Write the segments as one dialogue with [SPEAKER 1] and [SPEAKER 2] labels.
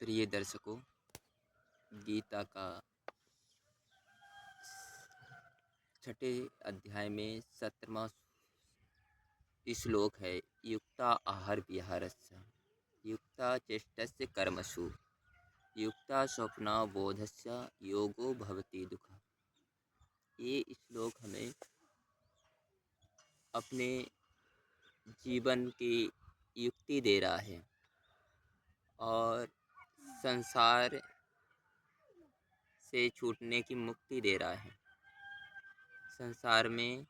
[SPEAKER 1] प्रिय दर्शकों, गीता का छठे अध्याय में 17वां श्लोक है। युक्ता आहार विहारस्य युक्ता चेष्टस्य कर्मसु युक्ता स्वप्ना बोधस्य योगो भवति दुःख। ये श्लोक हमें अपने जीवन की युक्ति दे रहा है और संसार से छूटने की मुक्ति दे रहा है। संसार में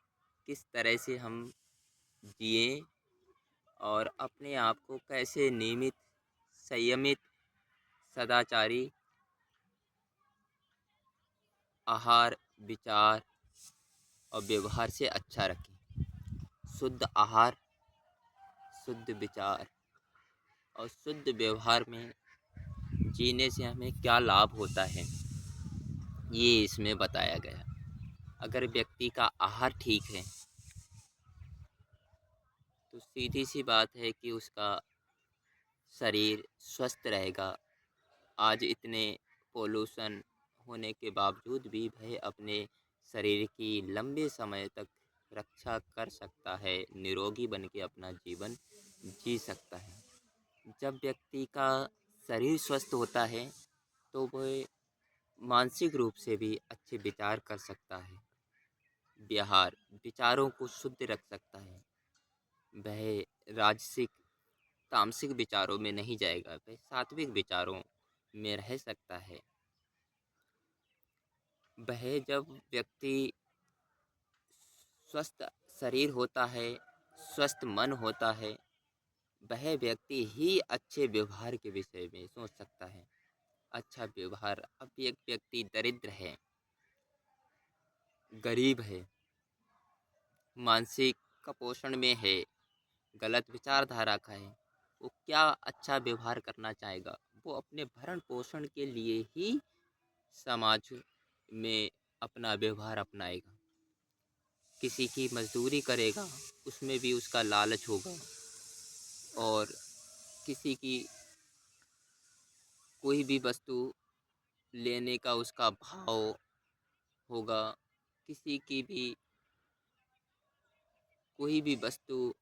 [SPEAKER 1] किस तरह से हम जिए और अपने आप को कैसे नियमित, संयमित, सदाचारी आहार, विचार और व्यवहार से अच्छा रखें। शुद्ध आहार, शुद्ध विचार और शुद्ध व्यवहार में जीने से हमें क्या लाभ होता है, ये इसमें बताया गया। अगर व्यक्ति का आहार ठीक है तो सीधी सी बात है कि उसका शरीर स्वस्थ रहेगा। आज इतने पोल्यूशन होने के बावजूद भी वह अपने शरीर की लंबे समय तक रक्षा कर सकता है, निरोगी बन के अपना जीवन जी सकता है। जब व्यक्ति का शरीर स्वस्थ होता है तो वह मानसिक रूप से भी अच्छे विचार कर सकता है, व्यवहार विचारों को शुद्ध रख सकता है। वह राजसिक, तामसिक विचारों में नहीं जाएगा, वह सात्विक विचारों में रह सकता है। वह जब व्यक्ति स्वस्थ शरीर होता है, स्वस्थ मन होता है, वह व्यक्ति ही अच्छे व्यवहार के विषय में सोच सकता है। अच्छा व्यवहार, अब एक व्यक्ति दरिद्र है, गरीब है, मानसिक कुपोषण में है, गलत विचारधारा का है, वो क्या अच्छा व्यवहार करना चाहेगा? वो अपने भरण पोषण के लिए ही समाज में अपना व्यवहार अपनाएगा। किसी की मजदूरी करेगा, उसमें भी उसका लालच होगा, और किसी की कोई भी वस्तु लेने का उसका भाव होगा। किसी की भी कोई भी वस्तु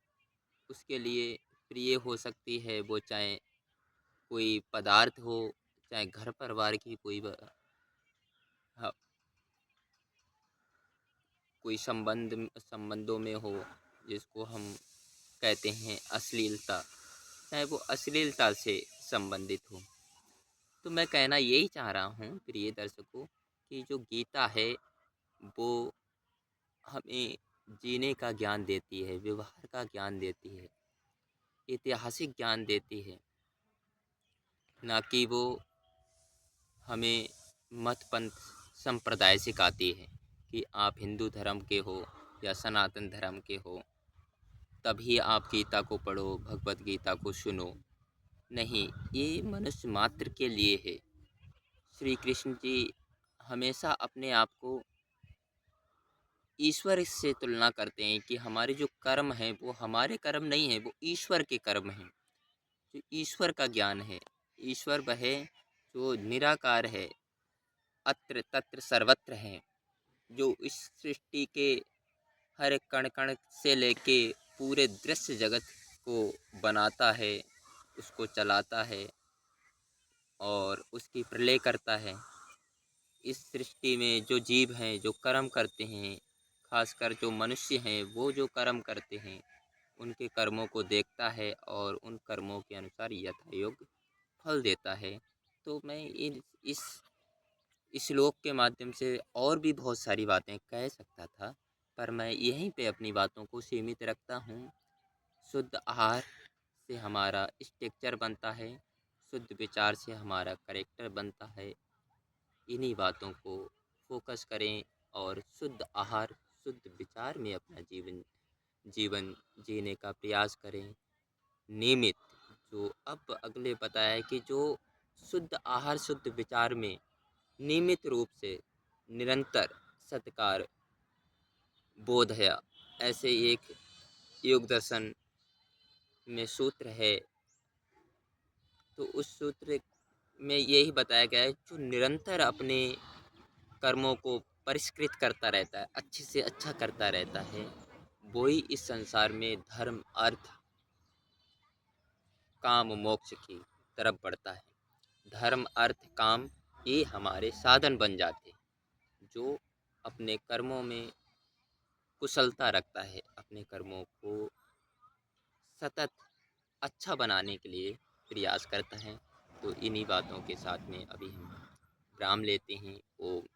[SPEAKER 1] उसके लिए प्रिय हो सकती है, वो चाहे कोई पदार्थ हो, चाहे घर परिवार की हाँ, कोई संबंधों में हो, जिसको हम कहते हैं अश्लीलता, चाहे वो अश्लीलता से संबंधित हो। तो मैं कहना यही चाह रहा हूँ प्रिय दर्शकों कि जो गीता है वो हमें जीने का ज्ञान देती है, व्यवहार का ज्ञान देती है, ऐतिहासिक ज्ञान देती है, ना कि वो हमें मत पंथ संप्रदाय सिखाती है कि आप हिंदू धर्म के हो या सनातन धर्म के हो तभी आप गीता को पढ़ो, भगवत गीता को सुनो। नहीं, ये मनुष्य मात्र के लिए है। श्री कृष्ण जी हमेशा अपने आप को ईश्वर से तुलना करते हैं कि हमारे जो कर्म हैं वो हमारे कर्म नहीं हैं, वो ईश्वर के कर्म हैं। जो ईश्वर का ज्ञान है, ईश्वर वह जो निराकार है, अत्र तत्र सर्वत्र है, जो इस सृष्टि के हर एक कण कण से लेके पूरे दृश्य जगत को बनाता है, उसको चलाता है और उसकी प्रलय करता है। इस सृष्टि में जो जीव हैं, जो कर्म करते हैं, खासकर जो मनुष्य हैं, वो जो कर्म करते हैं उनके कर्मों को देखता है और उन कर्मों के अनुसार यथायोग्य फल देता है। तो मैं इस श्लोक के माध्यम से और भी बहुत सारी बातें कह सकता था, पर मैं यहीं पे अपनी बातों को सीमित रखता हूँ। शुद्ध आहार से हमारा स्ट्रक्चर बनता है, शुद्ध विचार से हमारा करेक्टर बनता है। इन्हीं बातों को फोकस करें और शुद्ध आहार, शुद्ध विचार में अपना जीवन जीवन जीने का प्रयास करें। नियमित, जो अब अगले बताया है कि जो शुद्ध आहार, शुद्ध विचार में नियमित रूप से निरंतर सत्कार, बोध है, ऐसे एक योग दर्शन में सूत्र है। तो उस सूत्र में यही बताया गया है, जो निरंतर अपने कर्मों को परिष्कृत करता रहता है, अच्छे से अच्छा करता रहता है, वो ही इस संसार में धर्म, अर्थ, काम, मोक्ष की तरफ बढ़ता है। धर्म, अर्थ, काम ये हमारे साधन बन जाते हैं। जो अपने कर्मों में कुशलता रखता है, अपने कर्मों को सतत अच्छा बनाने के लिए प्रयास करता है। तो इन्हीं बातों के साथ में अभी हम विराम लेते हैं। ओम